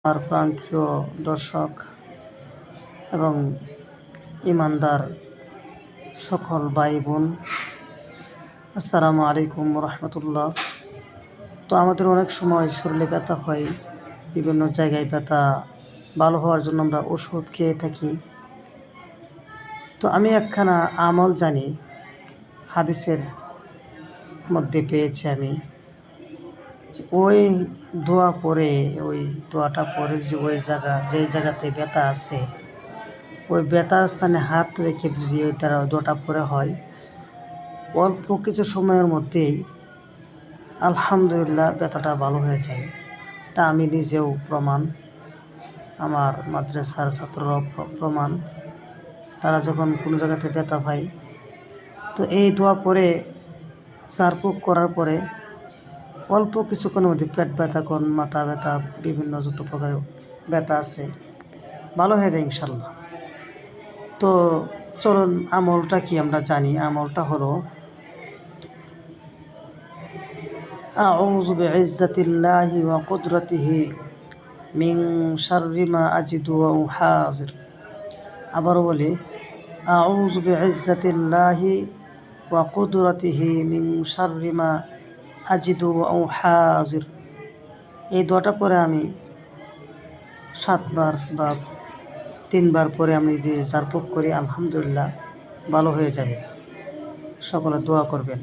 আমার প্রাণপ্রিয় দর্শক এবং ইমানদার সকল ভাই বোন, আসসালামু আলাইকুম রহমতুল্লাহ। তো আমাদের অনেক সময় শরীরে ব্যথা হয়, বিভিন্ন জায়গায় ব্যথা ভালো হওয়ার জন্য আমরা ওষুধ খেয়ে থাকি। তো আমি একখানা আমল জানি, হাদিসের মধ্যে পেয়েছি আমি। ওই দোয়া পরে, ওই দোয়াটা পরে যে যেই জায়গাতে ব্যথা আছে, ওই ব্যথার স্থানে হাত রেখে যদি ওই তারা দোয়াটা পরে হয়, অল্প কিছু সময়ের মধ্যেই আলহামদুলিল্লাহ ব্যথাটা ভালো হয়ে যায়। এটা আমি নিজেও প্রমাণ, আমার মাদ্রাসার ছাত্ররাও প্রমাণ। তারা যখন কোনো জায়গাতে ব্যথা পায়, তো এই দোয়া পরে ঝাড়ফুঁক করার পরে অল্প কিছুক্ষণের মধ্যে পেট ব্যথা, মাথা ব্যথা, বিভিন্ন যত প্রকার ব্যথা আছে ভালো হয়ে যায় ইনশাল্লাহ। তো চলুন আমলটা কি আমরা জানি। আমলটা হলো আউযু বিইজ্জাতিল্লাহি ওয়া কুদরাতিহি মিন শাররি মা আজিদু ওয়া উহাযির। আবারও বলি, আউযু বিইজ্জাতিল্লাহি ওয়া কুদরাতিহি মিন শাররি মা আজিদু ওয়া উহাযির। এই দোয়াটা পরে আমি 7 বার বা 3 বার পরে আমি যদি ঝাড়ফুঁক করি, আলহামদুলিল্লাহ ভালো হয়ে যাবে। সকলে দোয়া করবেন।